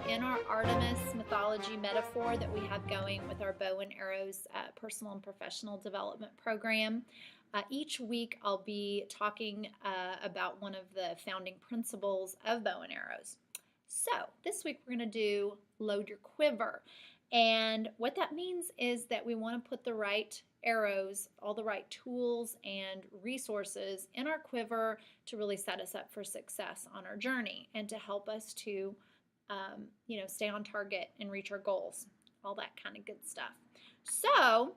in our Artemis mythology metaphor that we have going with our Bow and Arrows personal and professional development program, each week I'll be talking about one of the founding principles of Bow and Arrows. So this week we're going to do load your quiver. And what that means is that we want to put the right arrows, all the right tools and resources in our quiver to really set us up for success on our journey and to help us to, stay on target and reach our goals, all that kind of good stuff. So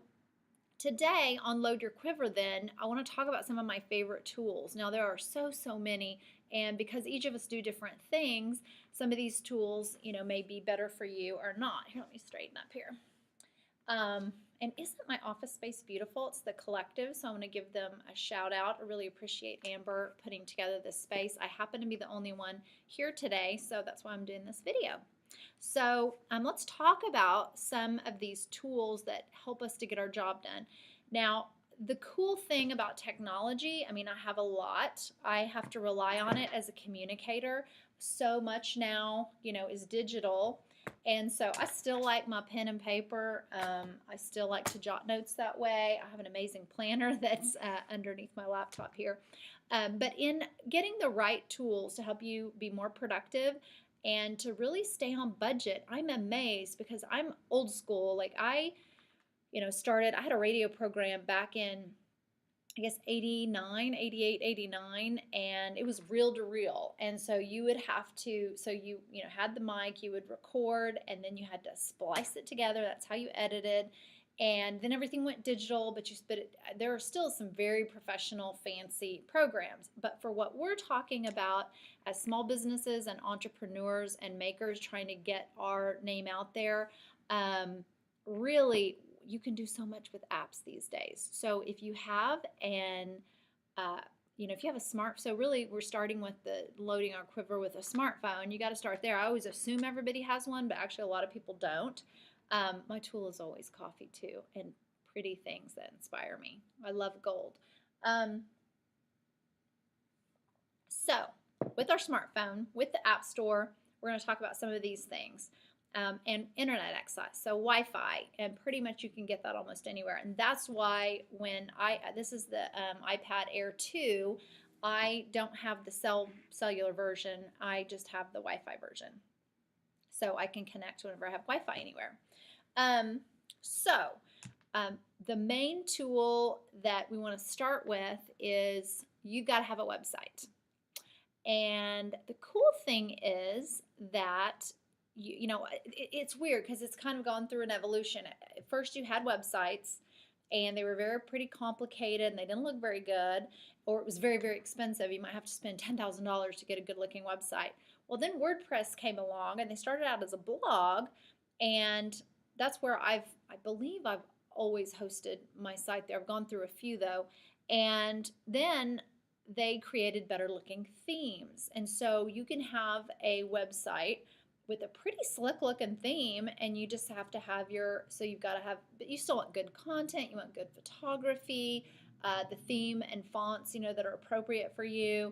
today on Load Your Quiver, then, I want to talk about some of my favorite tools. Now, there are so many, and because each of us do different things, some of these tools, may be better for you or not. Here, let me straighten up here. And isn't my office space beautiful? It's the Collective, so I want to give them a shout out. I really appreciate Amber putting together this space. I happen to be the only one here today, so that's why I'm doing this video. So let's talk about some of these tools that help us to get our job done. Now, the cool thing about technology, I have a lot. I have to rely on it as a communicator. So much now, is digital. And so I still like my pen and paper. I still like to jot notes that way. I have an amazing planner that's underneath my laptop here. But in getting the right tools to help you be more productive and to really stay on budget, I'm amazed because I'm old school. Like I had a radio program back in, I guess, 89, 88, 89, and it was reel to reel. And so you would have to, had the mic, you would record, and then you had to splice it together. That's how you edited. And then everything went digital, but there are still some very professional, fancy programs. But for what we're talking about as small businesses and entrepreneurs and makers trying to get our name out there, really, you can do so much with apps these days. So if you have if you have a so really we're starting with the loading our quiver with a smartphone. You got to start there. I always assume everybody has one, but actually a lot of people don't. My tool is always coffee too, and pretty things that inspire me. I love gold. So with our smartphone, with the App Store, we're going to talk about some of these things. And internet access, so Wi-Fi, and pretty much you can get that almost anywhere. And that's why when this is the iPad Air 2, I don't have the cellular version. I just have the Wi-Fi version, so I can connect whenever I have Wi-Fi anywhere. The main tool that we want to start with is you've got to have a website. And the cool thing is that it's weird because it's kind of gone through an evolution. At first you had websites and they were pretty complicated and they didn't look very good, or it was very, very expensive. You might have to spend $10,000 to get a good looking website. Well, then WordPress came along and they started out as a blog, and that's where I believe I've always hosted my site there. I've gone through a few though. And then they created better looking themes. And so you can have a website with a pretty slick looking theme, and you just have to have but you still want good content, you want good photography, the theme and fonts, that are appropriate for you.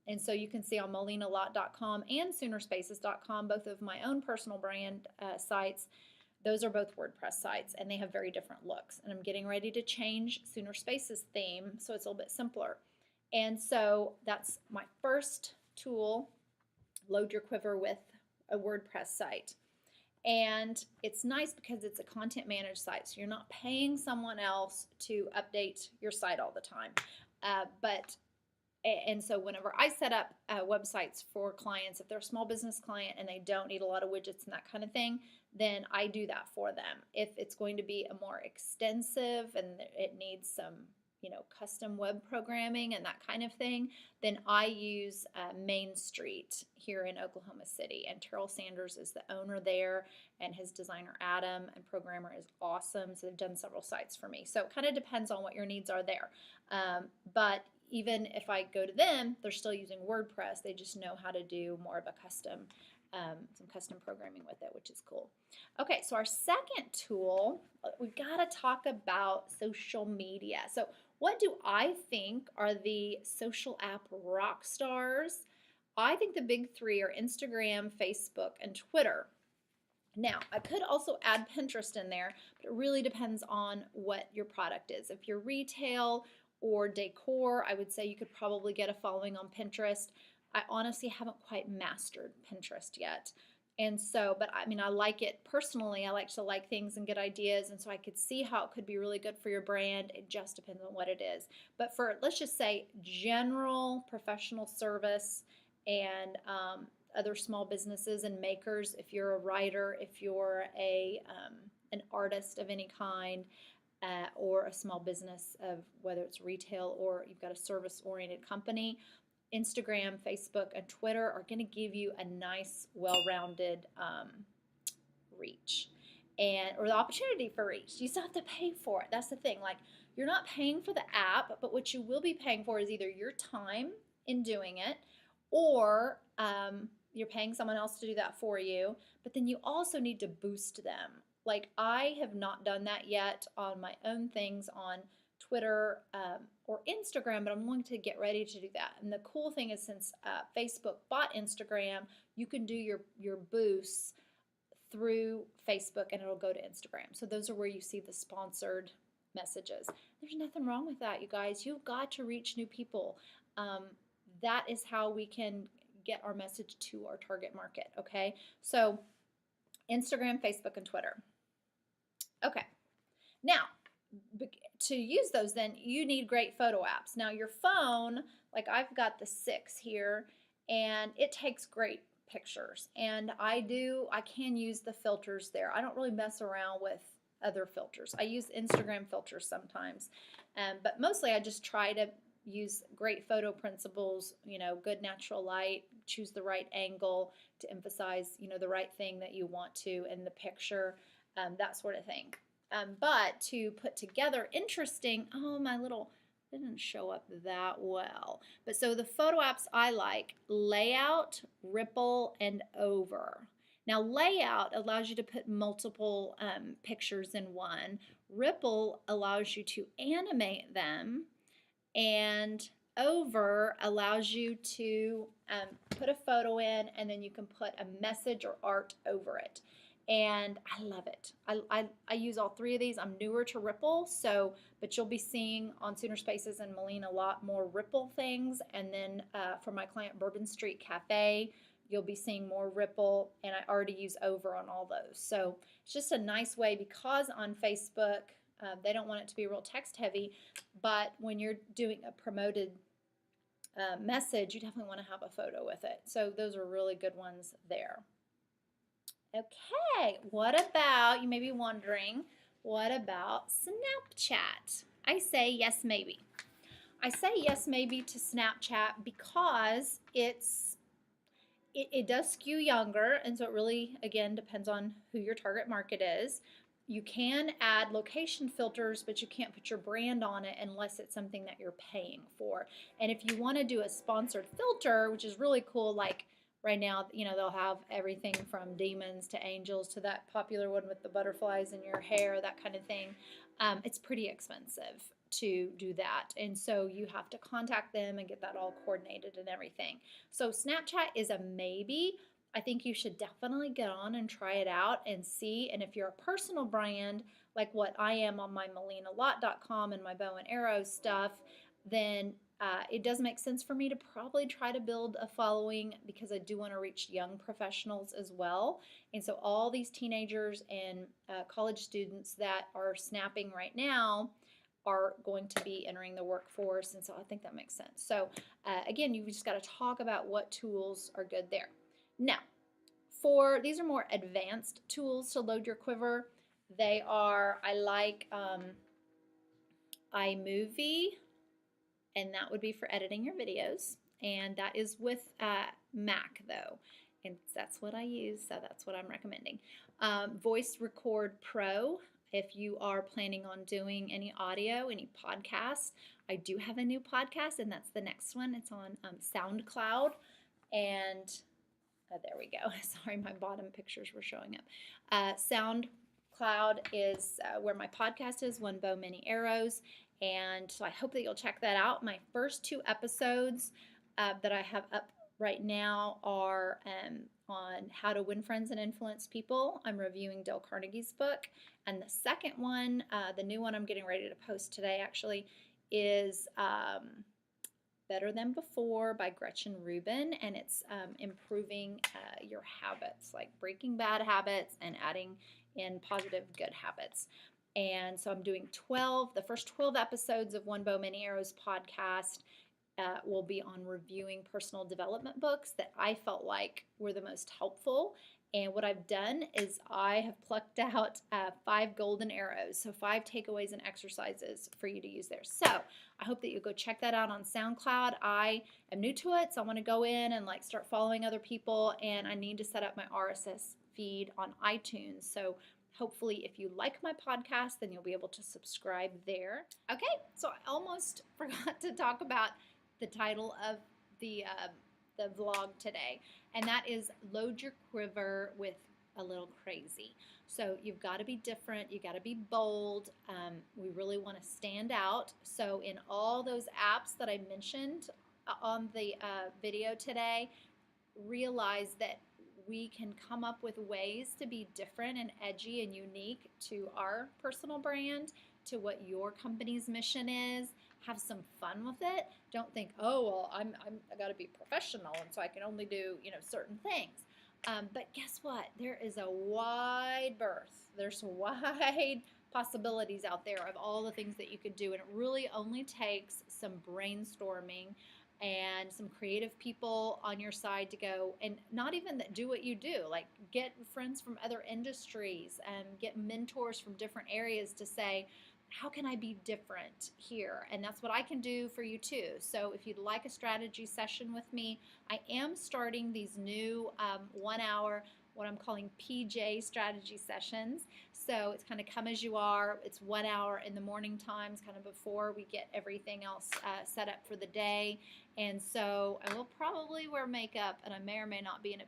And so you can see on molinalot.com and soonerspaces.com, both of my own personal brand sites. Those are both WordPress sites, and they have very different looks. And I'm getting ready to change Sooner Spaces theme, so it's a little bit simpler. And so that's my first tool, load your quiver with a WordPress site. And it's nice because it's a content managed site, so you're not paying someone else to update your site all the time. And so whenever I set up websites for clients, if they're a small business client and they don't need a lot of widgets and that kind of thing, then I do that for them. If it's going to be a more extensive and it needs some custom web programming and that kind of thing, then I use Main Street here in Oklahoma City. And Terrell Sanders is the owner there, and his designer Adam and programmer is awesome. So they've done several sites for me. So it kind of depends on what your needs are there. But even if I go to them, they're still using WordPress. They just know how to do more of a custom, some custom programming with it, which is cool. Okay, so our second tool, we've got to talk about social media. So what do I think are the social app rock stars I think the big three are Instagram, Facebook, and Twitter. Now, I could also add Pinterest in there, but it really depends on what your product is. If you're retail or decor, I would say you could probably get a following on Pinterest. I honestly haven't quite mastered Pinterest yet. And so, but I mean, I like it personally. I like to like things and get ideas. And so I could see how it could be really good for your brand. It just depends on what it is. But for, let's just say, general professional service and other small businesses and makers, if you're a writer, if you're an artist of any kind, or a small business of whether it's retail or you've got a service-oriented company, Instagram, Facebook, and Twitter are going to give you a nice, well-rounded reach, and or the opportunity for reach. You still have to pay for it. That's the thing. Like, you're not paying for the app, but what you will be paying for is either your time in doing it, or you're paying someone else to do that for you. But then you also need to boost them. Like, I have not done that yet on my own things on Twitter or Instagram, but I'm going to get ready to do that. And the cool thing is, since Facebook bought Instagram, you can do your boosts through Facebook and it'll go to Instagram. So those are where you see the sponsored messages. There's nothing wrong with that, you guys. You've got to reach new people. That is how we can get our message to our target market, okay? So Instagram, Facebook, and Twitter. Okay, now to use those, then you need great photo apps. Now your phone, like I've got the 6 here, and it takes great pictures, and I can use the filters there. I don't really mess around with other filters. I use Instagram filters sometimes, but mostly I just try to use great photo principles, good natural light, choose the right angle to emphasize, the right thing that you want to in the picture, that sort of thing. But to put together interesting, my little didn't show up that well. But so the photo apps I like: Layout, Ripple, and Over. Now, Layout allows you to put multiple pictures in one. Ripple allows you to animate them, and Over allows you to put a photo in, and then you can put a message or art over it. And I love it. I use all 3 of these. I'm newer to Ripple, but you'll be seeing on Sooner Spaces and Moline a lot more Ripple things. And then for my client Bourbon Street Cafe, you'll be seeing more Ripple, and I already use Over on all those. So it's just a nice way, because on Facebook, they don't want it to be real text heavy, but when you're doing a promoted message, you definitely want to have a photo with it. So those are really good ones there. Okay, what about, you may be wondering, what about Snapchat? I say yes, maybe. I say yes, maybe to Snapchat because it does skew younger, and so it really, again, depends on who your target market is. You can add location filters, but you can't put your brand on it unless it's something that you're paying for. And if you want to do a sponsored filter, which is really cool, like right now, they'll have everything from demons to angels to that popular one with the butterflies in your hair, that kind of thing. It's pretty expensive to do that, and so you have to contact them and get that all coordinated and everything. So Snapchat is a maybe. I think you should definitely get on and try it out and see. And if you're a personal brand, like what I am on my MolinaLot.com and my bow and arrow stuff, then it does make sense for me to probably try to build a following, because I do want to reach young professionals as well. And so all these teenagers and college students that are snapping right now are going to be entering the workforce, and so I think that makes sense. So again, you've just got to talk about what tools are good there. Now, these are more advanced tools to load your Quiver. They are, I like iMovie, and that would be for editing your videos. And that is with Mac though, and that's what I use, so that's what I'm recommending. Voice Record Pro, if you are planning on doing any audio, any podcasts. I do have a new podcast, and that's the next one. It's on SoundCloud, and there we go. Sorry, my bottom pictures were showing up. SoundCloud is where my podcast is, One Bow, Many Arrows. And so I hope that you'll check that out. My first 2 episodes that I have up right now are on how to win friends and influence people. I'm reviewing Dale Carnegie's book. And the second one, the new one I'm getting ready to post today actually, is Better Than Before by Gretchen Rubin. And it's improving your habits, like breaking bad habits and adding in positive good habits. And so I'm doing the first 12 episodes of One Bow Many Arrows podcast will be on reviewing personal development books that I felt like were the most helpful. And what I've done is I have plucked out 5 golden arrows, so 5 takeaways and exercises for you to use there. So I hope that you go check that out on SoundCloud. I am new to it, so I want to go in and like start following other people, and I need to set up my RSS feed on iTunes. So hopefully, if you like my podcast, then you'll be able to subscribe there. Okay, so I almost forgot to talk about the title of the vlog today, and that is Load Your Quiver with a Little Crazy. So you've got to be different, you got to be bold. We really want to stand out. So in all those apps that I mentioned on the video today, realize that we can come up with ways to be different and edgy and unique to our personal brand, to what your company's mission is. Have some fun with it. Don't think, oh well, I got to be professional, and so I can only do certain things. But guess what? There is a wide berth. There's wide possibilities out there of all the things that you could do, and it really only takes some brainstorming and some creative people on your side to go, and not even that do what you do, like get friends from other industries and get mentors from different areas to say, how can I be different here? And that's what I can do for you too. So if you'd like a strategy session with me, I am starting these new 1 hour, what I'm calling PJ strategy sessions. So it's kind of come as you are. It's 1 hour in the morning times, kind of before we get everything else set up for the day. And so I will probably wear makeup, and I may or may not be in a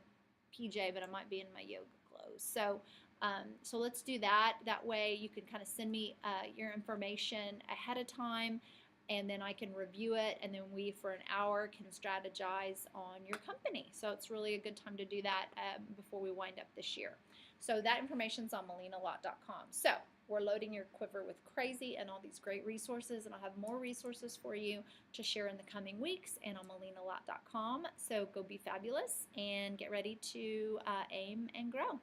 PJ, but I might be in my yoga clothes. So let's do that. That way you can kind of send me your information ahead of time, and then I can review it, and then we, for an hour, can strategize on your company. So it's really a good time to do that before we wind up this year. So that information's on melinalott.com. So we're loading your quiver with crazy and all these great resources, and I'll have more resources for you to share in the coming weeks and on melinalott.com. So go be fabulous and get ready to aim and grow.